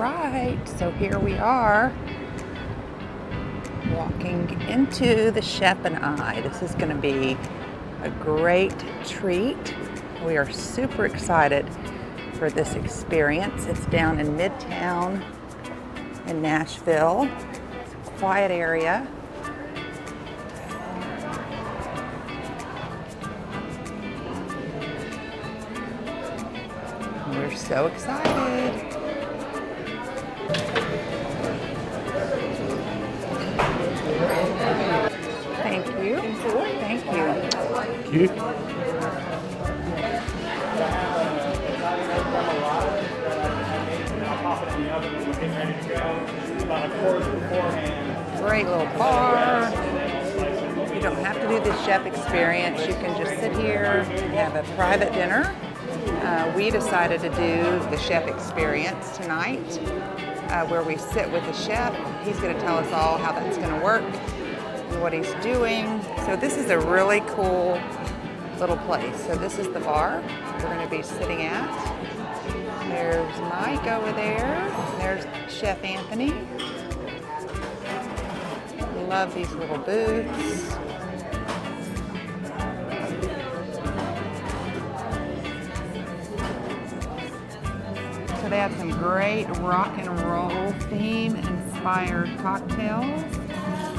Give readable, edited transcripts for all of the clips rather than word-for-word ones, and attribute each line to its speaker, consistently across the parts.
Speaker 1: right, so here we are walking into the Chef and I. This is going to be a great treat. We are super excited for this experience. It's down in Midtown in Nashville. It's a quiet area. We're so excited. Thank you. Enjoy. Thank you.
Speaker 2: Thank you.
Speaker 1: Great little bar. You don't have to do the chef experience. You can just sit here and have a private dinner. We decided to do the chef experience tonight, where we sit with the chef. He's going to tell us all how that's going to work and what he's doing. So this is a really cool little place. So this is the bar we're going to be sitting at. There's Mike over there. There's Chef Anthony. Love these little booths. So they have some great rock and roll theme inspired cocktails.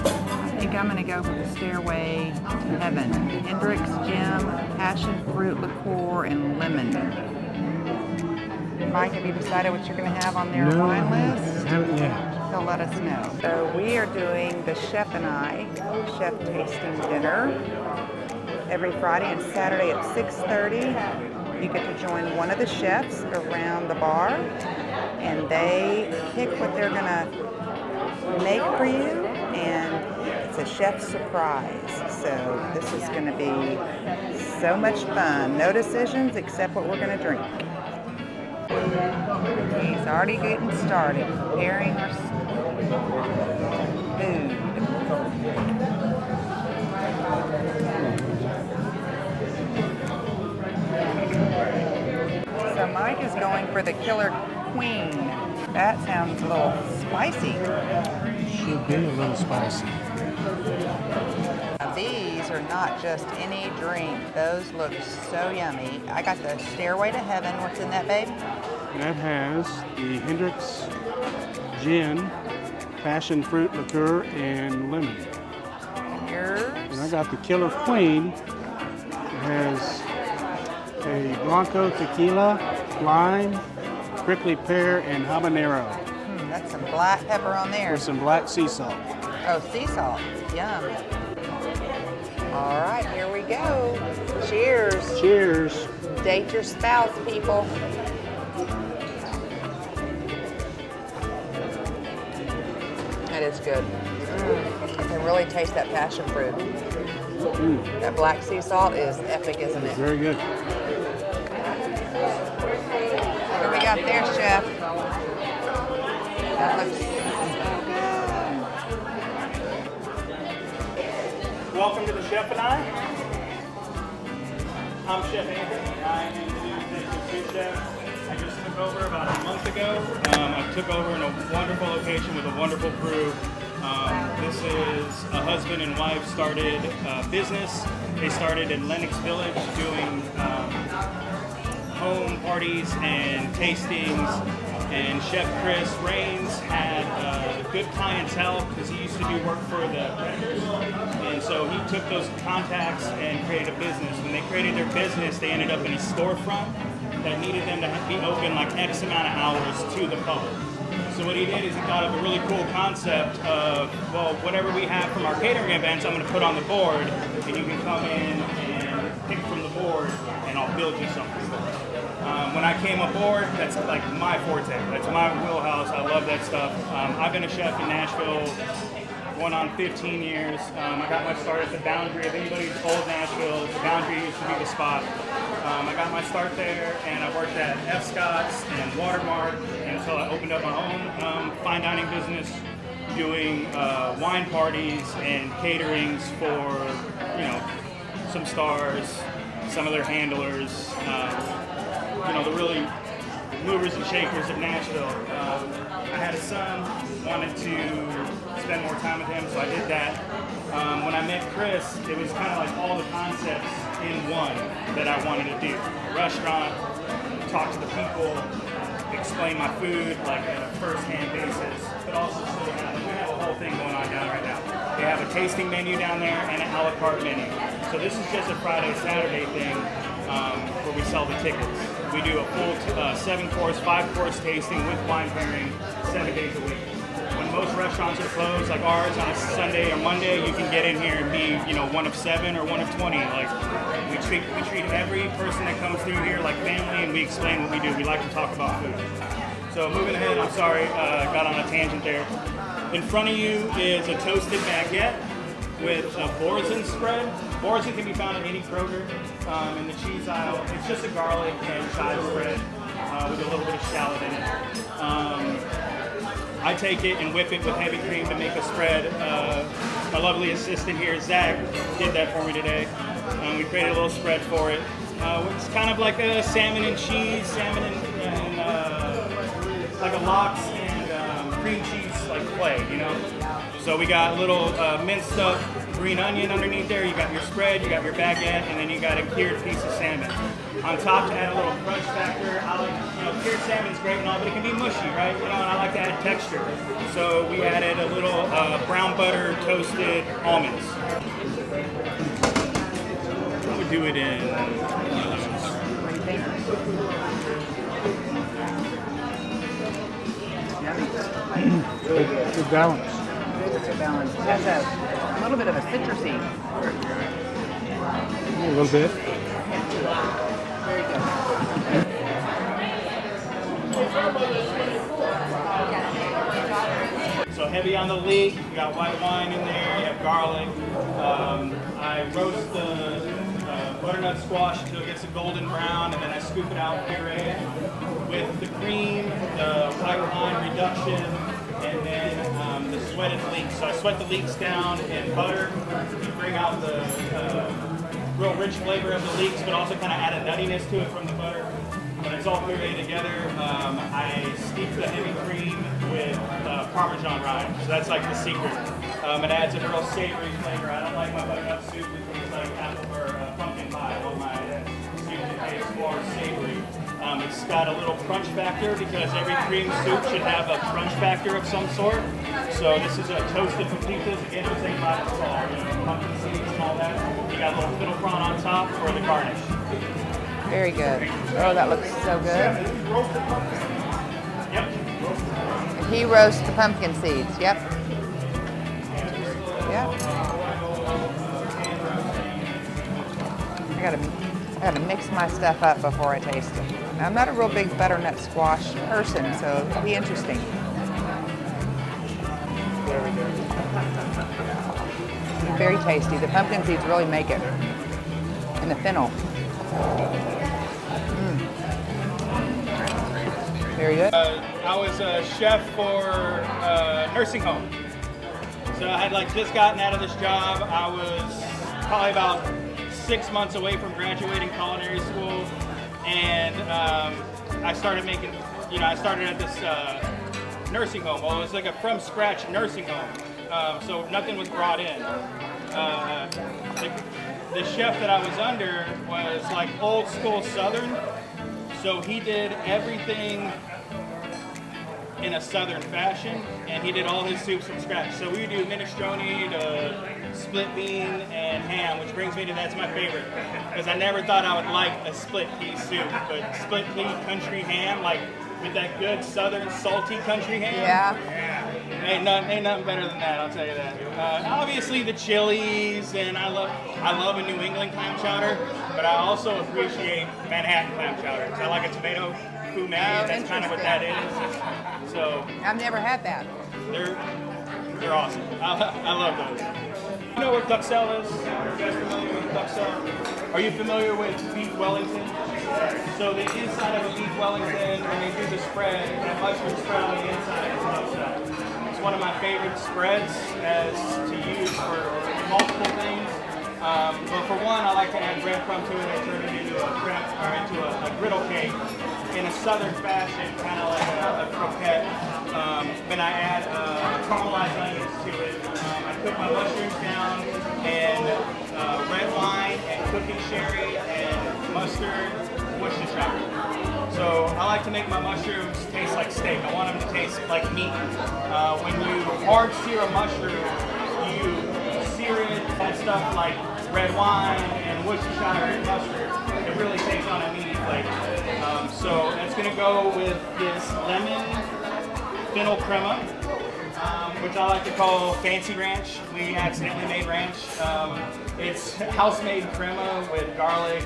Speaker 1: I think I'm going to go for the Stairway to Heaven. Hendrick's Gin, passion fruit liqueur, and lemon. Mike, have you decided what you're going to have on their wine list?
Speaker 2: I haven't yet.
Speaker 1: They'll let us know. So we are doing the Chef and I chef tasting dinner every Friday and Saturday at 6:30. You get to join one of the chefs around the bar, and they pick what they're going to make for you, and it's a chef surprise. So this is going to be so much fun. No decisions except what we're going to drink. He's already getting started, preparing our food. So Mike is going for the Killer Queen. That sounds a little spicy.
Speaker 2: Should be a little spicy.
Speaker 1: Now these are not just any drink. Those look so yummy. I got the Stairway to Heaven. What's in that, babe?
Speaker 2: That has the Hendrick's Gin, passion fruit liqueur, and lemon.
Speaker 1: Yours?
Speaker 2: And I got the Killer Queen. It has a Blanco tequila, lime, prickly pear, and habanero.
Speaker 1: That's some black pepper on there.
Speaker 2: With some black sea salt.
Speaker 1: Oh, sea salt. Yum. All right, here we go. Cheers.
Speaker 2: Cheers.
Speaker 1: Date your spouse, people. That is good. I can really taste that passion fruit. That black sea salt is epic, isn't it?
Speaker 2: Very good.
Speaker 1: What do we got there, Chef? That looks
Speaker 3: Welcome to the Chef and I. I'm Chef Anthony. I am the new executive sous chef. I just took over about a month ago. I took over in a wonderful location with a wonderful crew. This is a husband and wife started business. They started in Lenox Village doing home parties and tastings. And Chef Chris Raines had good clientele because he used to do work for the Predators. And so he took those contacts and created a business. When they created their business, they ended up in a storefront that needed them to be open like X amount of hours to the public. So what he did is he thought of a really cool concept of, well, whatever we have from our catering events, I'm going to put on the board, and you can come in and pick from the board, and I'll build you something. When I came aboard, that's like my forte. That's my wheelhouse. I love that stuff. I've been a chef in Nashville, going on 15 years. I got my start at the Boundary. If anybody's old Nashville, the Boundary used to be the spot. I got my start there, and I worked at F. Scott's and Watermark until I opened up my own fine dining business, doing wine parties and caterings for, some stars, some of their handlers. The really movers and shakers of Nashville. I had a son, wanted to spend more time with him, so I did that. When I met Chris, it was kind of like all the concepts in one that I wanted to do. Restaurant, talk to the people, explain my food like at a first-hand basis, but also we have a whole thing going on down right now. They have a tasting menu down there and an a la carte menu. So this is just a Friday, Saturday thing where we sell the tickets. We do a full 7-course, 5-course tasting with wine pairing 7 days a week. When most restaurants are closed, like ours on a Sunday or Monday, you can get in here and be, one of 7 or one of 20. Like we treat every person that comes through here like family, and we explain what we do. We like to talk about food. So moving ahead, I'm sorry, got on a tangent there. In front of you is a toasted baguette with a Borzen spread. Borzen can be found at any Kroger in the cheese aisle. It's just a garlic and chive spread with a little bit of shallot in it. I take it and whip it with heavy cream to make a spread. My lovely assistant here, Zach, did that for me today. We created a little spread for it. It's kind of like a salmon and cheese, salmon and like a lox and cream cheese like clay, So we got a little minced up green onion underneath there. You got your spread, you got your baguette, and then you got a cured piece of salmon. On top to add a little crunch factor, I like, cured salmon's great and all, but it can be mushy, right? And I like to add texture. So we added a little brown butter toasted almonds. I would do it in
Speaker 1: What do you think?
Speaker 2: Good balance.
Speaker 1: It's a balance. It has a little bit of a citrusy.
Speaker 2: A little bit.
Speaker 1: Very good.
Speaker 3: So heavy on the leek, you got white wine in there, you have garlic. I roast the butternut squash until it gets a golden brown, and then I scoop it out, puree it with the cream, the white wine reduction, and then the sweated leeks. So I sweat the leeks down in butter to bring out the real rich flavor of the leeks, but also kind of add a nuttiness to it from the butter. When it's all pureed together, I steep the heavy cream with Parmesan rind. So that's like the secret. It adds a real savory flavor. I don't like my butternut soup that tastes like apple or pumpkin pie. I want my soup to taste more savory. It's got a little crunch factor because every cream soup should have a crunch factor of some sort. So this is a toasted pepitas. Again, it'll take by the fall, pumpkin seeds and all that. You got a little fiddle prawn on top for the garnish.
Speaker 1: Very good. Oh, that looks so good.
Speaker 3: Yep.
Speaker 1: He roasts the pumpkin seeds. Yep. Yep. I gotta mix my stuff up before I taste it. Now, I'm not a real big butternut squash person, so it'll be interesting. Very tasty. The pumpkin seeds really make it. And the fennel. Very good.
Speaker 3: I was a chef for a nursing home. So I had just gotten out of this job. I was probably about 6 months away from graduating culinary school. And I started making, I started at this nursing home. Well, it was like a from scratch nursing home. So nothing was brought in. The chef that I was under was like old school Southern. So he did everything in a Southern fashion, and he did all his soups from scratch. So we do minestrone to split bean and ham, which brings me to that's my favorite, because I never thought I would like a split pea soup, but split pea country ham, like with that good Southern salty country ham.
Speaker 1: Yeah.
Speaker 3: Ain't nothing better than that, I'll tell you that. Obviously the chilies, and I love a New England clam chowder, but I also appreciate Manhattan clam chowder. So I like a tomato fumé, that's kind of what that is. So
Speaker 1: I've never had that.
Speaker 3: they're awesome. I love those. You know what duxelle is? Are you guys familiar with duxelle? Are you familiar with beef Wellington? So the inside of a beef Wellington, when they do the spread, that mushroom spread on the inside is duxelle. It's one of my favorite spreads to use for multiple things. But for one, I like to add breadcrumb to it and turn it into a griddle cake. in a southern fashion, kind of like a croquette. Then I add caramelized onions to it. I cook my mushrooms down and red wine and cooking sherry and mustard, Worcestershire. So I like to make my mushrooms taste like steak. I want them to taste like meat. When you hard sear a mushroom, you sear it with stuff like red wine and Worcestershire and mustard. It really takes on a meaty flavor. So that's going to go with this lemon fennel crema, which I like to call fancy ranch. We accidentally made ranch. It's house-made crema with garlic,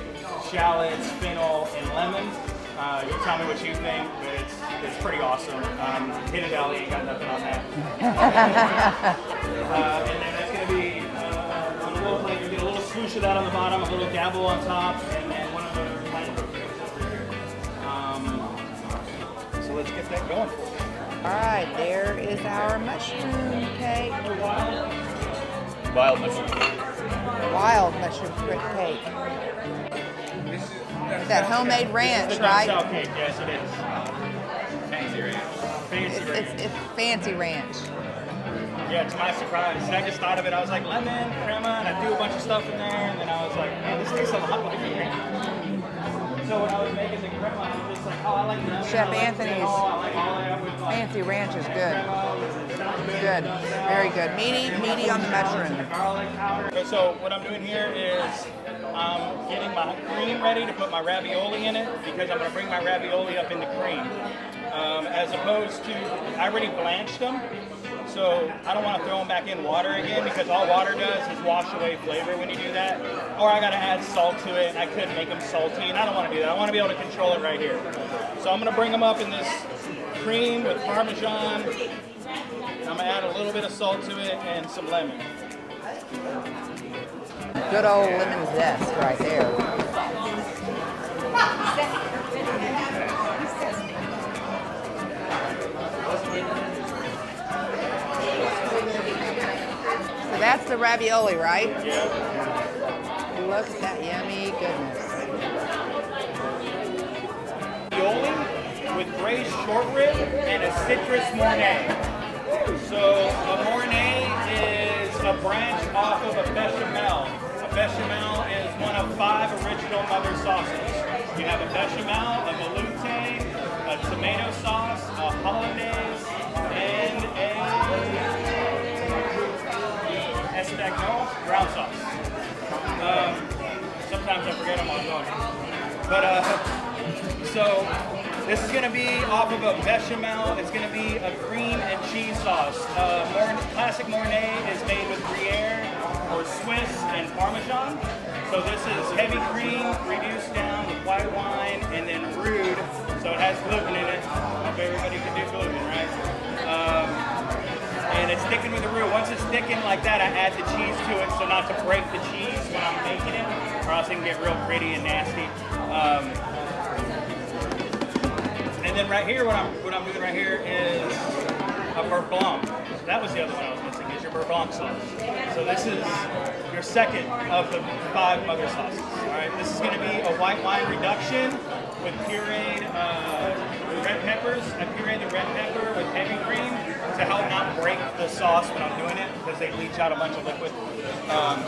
Speaker 3: shallots, fennel, and lemon. You tell me what you think, but it's pretty awesome. Hidden Valley ain't got nothing on that. And then that's going to be on a little plate. You get a little swoosh of that on the bottom, a little dabble on top, and then one of the line cookies here. So let's get that going.
Speaker 1: All right, there is our mushroom cake.
Speaker 3: Wild mushroom cake.
Speaker 1: Wild mushroom cake. That homemade ranch,
Speaker 3: This is the
Speaker 1: right?
Speaker 3: duck cake, yes it is. Fancy ranch. Fancy ranch.
Speaker 1: It's fancy ranch.
Speaker 3: Yeah, to my surprise. I just thought of it, I was like, lemon, crema, and I threw a bunch of stuff in there, and then I was like, man, this tastes a lot like a ranch. So when I was making the crema, I was just like, oh, I like lemon.
Speaker 1: Chef
Speaker 3: I like
Speaker 1: Anthony's
Speaker 3: fennel, I like all that with like
Speaker 1: fancy ranch is good.
Speaker 3: crema.
Speaker 1: Good, very good. Meaty on the mushroom.
Speaker 3: Garlic powder. So what I'm doing here is I'm getting my cream ready to put my ravioli in it because I'm going to bring my ravioli up in the cream. As opposed to, I already blanched them, so I don't want to throw them back in water again because all water does is wash away flavor when you do that. Or I got to add salt to it, and I could make them salty, and I don't want to do that. I want to be able to control it right here. So I'm going to bring them up in this cream with Parmesan. I'm going to add a little bit of salt to it and some lemon.
Speaker 1: Good old lemon zest right there. So that's the ravioli, right?
Speaker 3: Yeah.
Speaker 1: Look at that yummy goodness.
Speaker 3: Ravioli with braised short rib and a citrus mornay. So a mornay is a branch off of a bechamel. A bechamel is one of 5 original mother sauces. You have a bechamel, a velouté, a tomato sauce, a hollandaise, and a espagnole brown sauce. Sometimes I forget them while I'm going. But so this is going to be off of a bechamel. It's going to be a cream and cheese sauce. Classic Mornay is made with Gruyere or Swiss and Parmesan. So this is heavy cream reduced down with white wine and then rude. So it has gluten in it. Hope everybody can do gluten, right? And it's thickened with the roux. Once it's thickened like that, I add the cheese to it so not to break the cheese when I'm making it, or else it can get real gritty and nasty. And then right here, what I'm doing right here is a beurre blanc. That was the other one I was missing, is your beurre blanc sauce. So this is your second of the 5 mother sauces. All right, this is going to be a white wine reduction with pureed red peppers. I pureed the red pepper with heavy cream to help not break the sauce when I'm doing it because they leach out a bunch of liquid.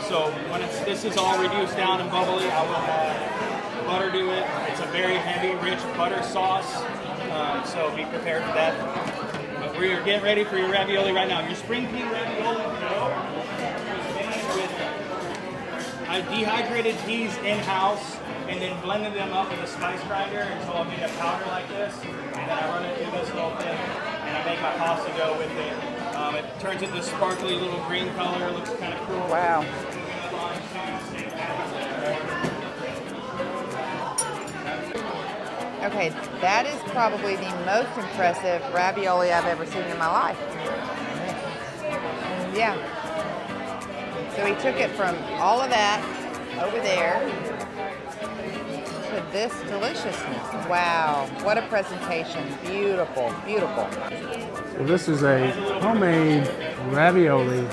Speaker 3: So when this is all reduced down and bubbly, I will add butter to it. It's a very heavy, rich butter sauce. So be prepared for that. But we're getting ready for your ravioli right now. Your spring pea ravioli is made with I dehydrated peas in-house and then blended them up with a spice grinder until I made a powder like this. And then I run it through this little thing and I make my pasta dough with it. It turns into a sparkly little green color. It looks kind of cool.
Speaker 1: Wow. Okay, that is probably the most impressive ravioli I've ever seen in my life. Yeah. So he took it from all of that over there to this deliciousness. Wow, what a presentation. Beautiful, beautiful.
Speaker 2: So this is a homemade ravioli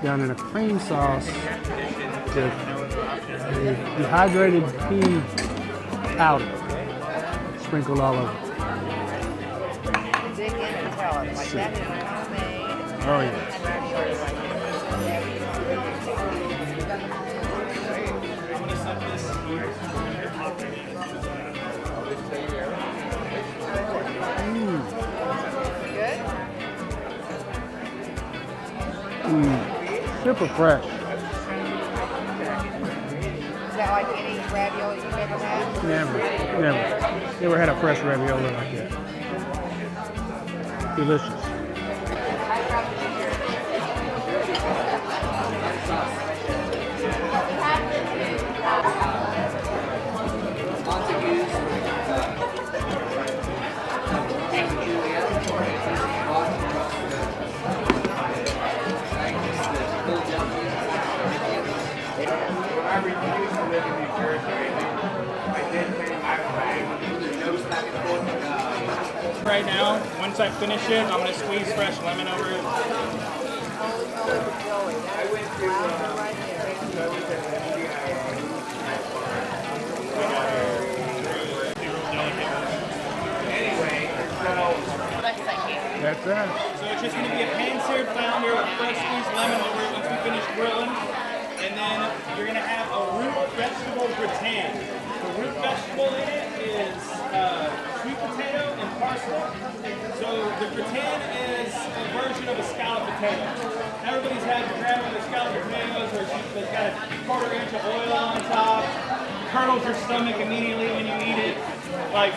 Speaker 2: done in a cream sauce with a dehydrated pea powder. sprinkled all over.
Speaker 1: Dig in and tell us. Like that is homemade.
Speaker 2: Oh, yes.
Speaker 1: Ravioli like
Speaker 3: I'm gonna set this here.
Speaker 1: good.
Speaker 2: Super fresh.
Speaker 1: Is that like any ravioli you've ever had?
Speaker 2: Never had a fresh ravioli like that. Delicious.
Speaker 3: Right now, once I finish it, I'm gonna squeeze fresh lemon over it.
Speaker 2: That's that.
Speaker 3: So it's just gonna be a pan-seared flounder with fresh squeezed lemon over it once we finish grilling. And then you're gonna have a root vegetable gratin. The root vegetable in it is sweet potato and parsley. So the gratin is a version of a scalloped potato. Everybody's had to grab one of the scalloped potatoes where it's got a quarter-inch of oil on top, curdles your stomach immediately when you eat it. Like,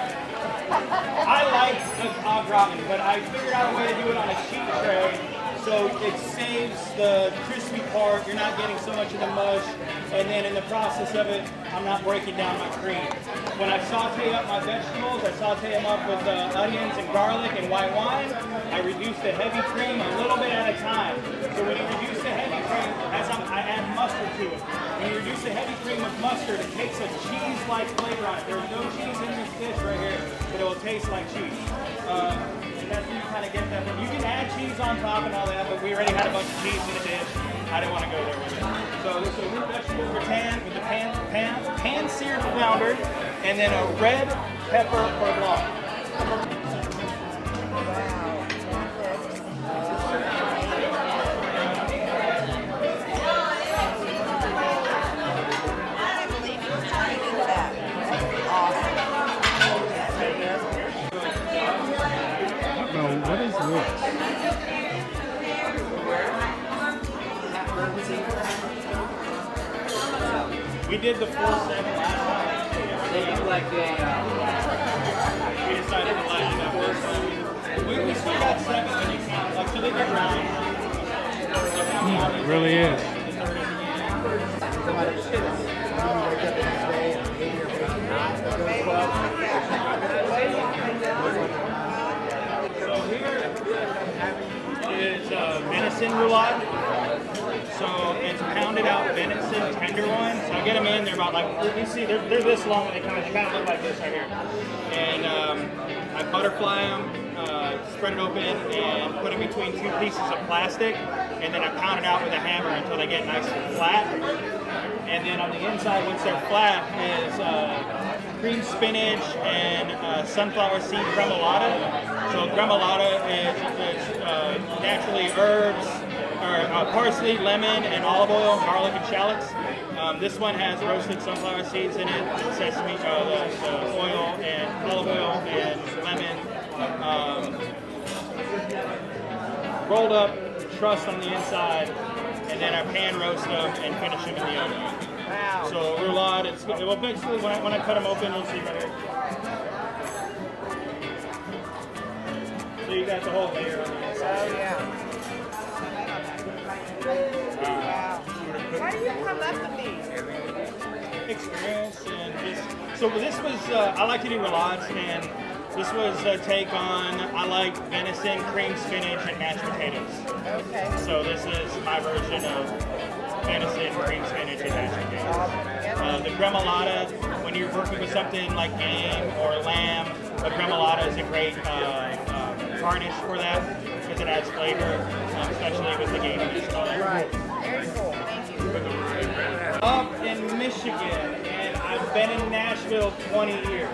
Speaker 3: I like au gratin, but I figured out a way to do it on a sheet tray so it saves the crispy part. You're not getting so much of the mush, and then in the process of it, I'm not breaking down my cream. When I saute up my vegetables, I saute them up with onions and garlic and white wine. I reduce the heavy cream a little bit at a time. So when you reduce the heavy cream, I add mustard to it. When you reduce the heavy cream with mustard, it takes a cheese-like flavor on it. There's no cheese in this dish right here, but it will taste like cheese. And that's where you kind of get that from. You can add cheese on top and all that, but we already had a bunch of cheese in the dish. I didn't want to go there with it. So this is a root vegetable gratin with the pan-seared flounder, and then a red pepper or blanc.
Speaker 2: What is this?
Speaker 3: We did the 4-7 last time.
Speaker 4: They do like
Speaker 3: We decided to lighten up this time. We still got 7 when you count, like, so they get 9.
Speaker 2: It really is.
Speaker 3: So here is venison roulade. So it's pounded out venison tenderloin. So I get them in. They're about like, you see, they're this long. They kind of look like this right here. And I butterfly them, spread it open, and put it between 2 pieces of plastic. And then I pound it out with a hammer until they get nice and flat. And then on the inside, once they're flat, is cream spinach and sunflower seed gremolata. So gremolata is naturally herbs, or parsley, lemon, and olive oil, garlic, and shallots. This one has roasted sunflower seeds in it, and sesame, the oil, and olive oil, and lemon. Rolled up, trussed on the inside, and then I pan roast them and finish them in the oven.
Speaker 1: Wow.
Speaker 3: So roulade, well, basically when I cut them open, you'll see right here. So you got the whole layer on the inside.
Speaker 1: Oh, yeah. Wow. Why do you come up with these?
Speaker 3: Experience and just, so this was, I like to do roulades, and this was a take on, I like venison, cream spinach, and mashed potatoes.
Speaker 1: Okay.
Speaker 3: So this is my version of venison, cream spinach, and mashed potatoes. The gremolata, when you're working with something like game or lamb, a gremolata is a great garnish for that because it adds flavor, especially with the game.
Speaker 1: Right. Very cool. Thank you.
Speaker 3: Up in Michigan, and I've been in Nashville 20 years.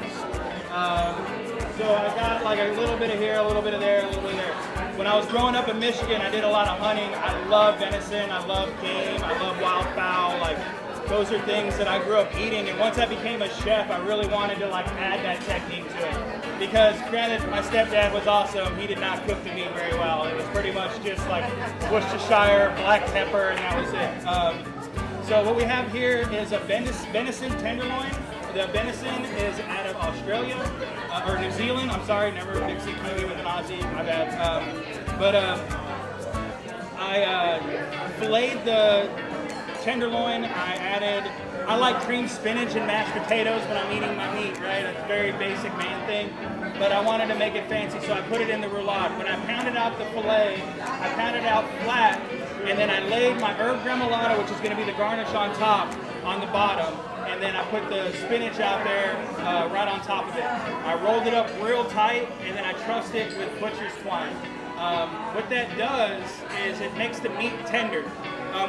Speaker 3: So I got like a little bit of here, a little bit of there, a little bit of there. When I was growing up in Michigan, I did a lot of hunting. I love venison, I love game, I love wild fowl. Like, those are things that I grew up eating. And once I became a chef, I really wanted to like add that technique to it. Because granted, my stepdad was awesome. He did not cook the meat very well. It was pretty much just like Worcestershire, black pepper, and that was it. So what we have here is a venison tenderloin. The venison is out of Australia, or New Zealand. I'm sorry, never mixing Kiwi with an Aussie, my bad. I filleted the tenderloin. I like cream spinach and mashed potatoes when I'm eating my meat, right? It's a very basic man thing. But I wanted to make it fancy, so I put it in the roulade. When I pounded out the filet, I pounded it out flat, and then I laid my herb gremolata, which is going to be the garnish on top, on the bottom. And then I put the spinach out there right on top of it. I rolled it up real tight, and then I trussed it with butcher's twine. What that does is it makes the meat tender.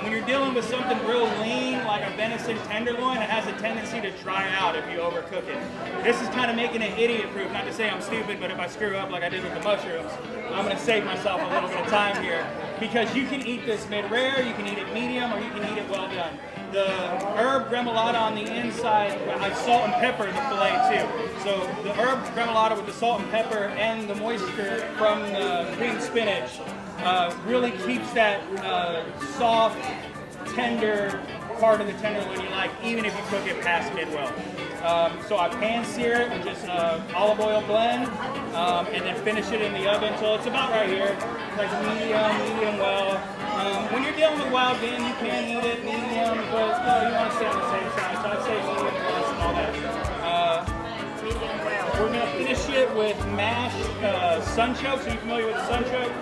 Speaker 3: When you're dealing with something real lean, like a venison tenderloin, it has a tendency to dry out if you overcook it. This is kind of making it idiot-proof. Not to say I'm stupid, but if I screw up like I did with the mushrooms, I'm going to save myself a little bit of time here. Because you can eat this mid-rare, you can eat it medium, or you can eat it well done. The herb gremolata on the inside, I salt and pepper the filet too. So the herb gremolata with the salt and pepper and the moisture from the green spinach really keeps that soft, tender part of the tenderloin you like, even if you cook it past mid-well. So I pan sear it with just olive oil blend, and then finish it in the oven until it's about right here, like medium well. When you're dealing with wild game, you can eat it medium, but you want to stay on the safe side, so I'd say medium plus and all that.
Speaker 1: Medium well.
Speaker 3: We're going to finish it with mashed sunchoke. So you familiar with the sunchoke?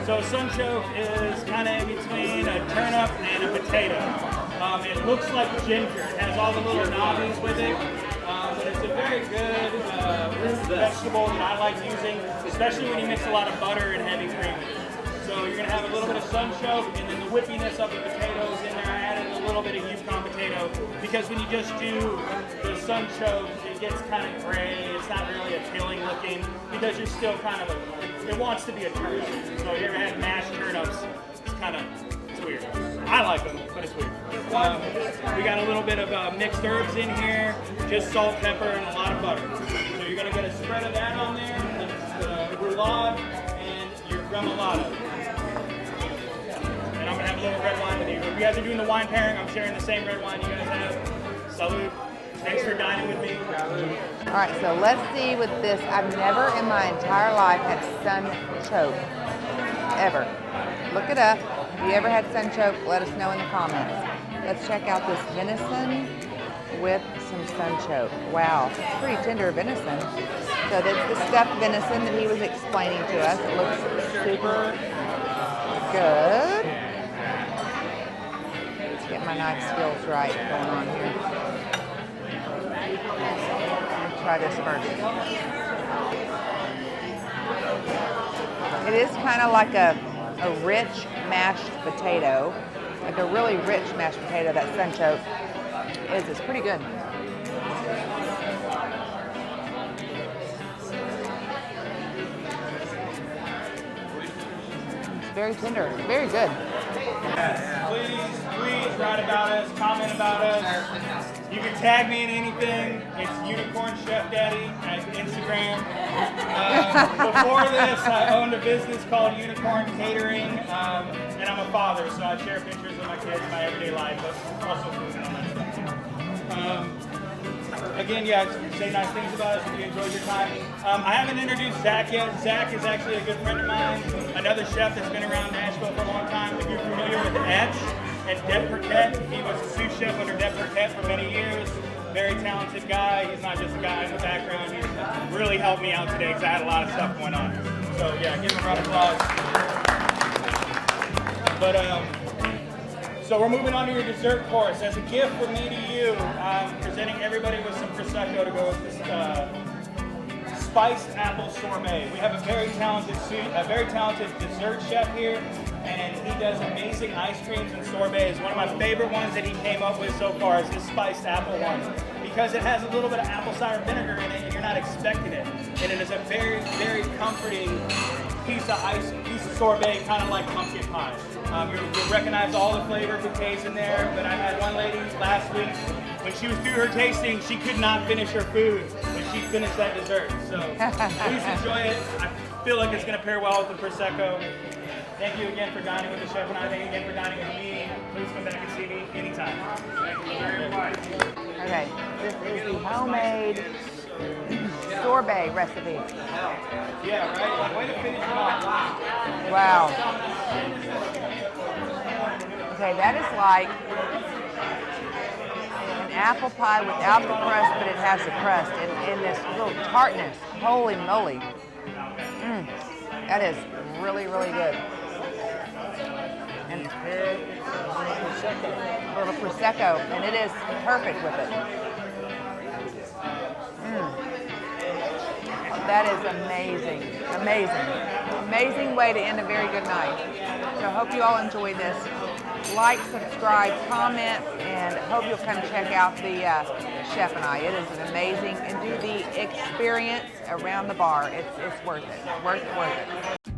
Speaker 3: So sunchoke is kind of in between a turnip and a potato. It looks like ginger. It has all the little knobbies with it. But it's a very good root vegetable that I like using, especially when you mix a lot of butter and heavy cream with it. So you're going to have a little bit of sunchoke, and then the whippiness of the potatoes in there. I added a little bit of Yukon potato, because when you just do the sunchoke, it gets kind of gray. It's not really appealing looking, because you're still kind of it wants to be a turnip. So you ever had mashed turnips? It's weird. I like them, but it's weird. We got a little bit of mixed herbs in here, just salt, pepper, and a lot of butter. So you're going to get a spread of that on there, the roulade, and your gremolata. And I'm going to have a little red wine with you. If you guys are doing the wine pairing, I'm sharing the same red wine you guys have. Salud. Thanks for dining with me.
Speaker 1: All right, so let's see with this. I've never in my entire life had sunchoke, ever. Look it up. If you ever had sunchoke, let us know in the comments. Let's check out this venison with some sunchoke. Wow, it's pretty tender venison. So that's the stuffed venison that he was explaining to us. It looks super good. Let's get my knife skills right going on here. Try this first. It is kind of like a rich mashed potato, like a really rich mashed potato. That sunchoke is. It's pretty good. It's very tender. Very good.
Speaker 3: Please write about us, comment about us. You can tag me in anything. It's Unicorn Chef Daddy at Instagram. Before this, I owned a business called Unicorn Catering, and I'm a father, so I share pictures of my kids in my everyday life, but also food and all that stuff. Again, yeah, say nice things about us if you enjoyed your time. I haven't introduced Zach yet. Zach is actually a good friend of mine, another chef that's been around Nashville for a long time. If you're familiar with Etch and Deb Burkett, he was a sous chef under Deb Burkett for many years. Very talented guy. He's not just a guy in the background. He's really helped me out today because I had a lot of stuff going on. So yeah, give him a round of applause. So we're moving on to your dessert course. As a gift from me to you, I'm presenting everybody with some Prosecco to go with this spiced apple sorbet. We have a very talented dessert chef here, and he does amazing ice creams and sorbets. One of my favorite ones that he came up with so far is this spiced apple one, because it has a little bit of apple cider vinegar in it, and you're not expecting it. And it is a very, very comforting piece of sorbet, kind of like pumpkin pie. You'll recognize all the flavor bouquets in there, but I had one lady last week, when she was through her tasting, she could not finish her food when she finished that dessert. So please enjoy it. I feel like it's going to pair well with the Prosecco. Thank you again for dining with the chef and I. Thank you again for dining with me. Please come back and see me anytime. Thank you very much.
Speaker 1: Okay, this is the homemade sorbet recipe.
Speaker 3: Yeah, right? Like, way to finish it off.
Speaker 1: Wow. Okay, that is like an apple pie without the crust, but it has the crust and this little tartness. Holy moly. That is really, really good. And a little Prosecco, and it is perfect with it. That is amazing, amazing. Amazing way to end a very good night. So I hope you all enjoy this. Like, subscribe, comment, and hope you'll come check out the Chef and I. It is an amazing, and do the experience around the bar. It's worth it, worth it.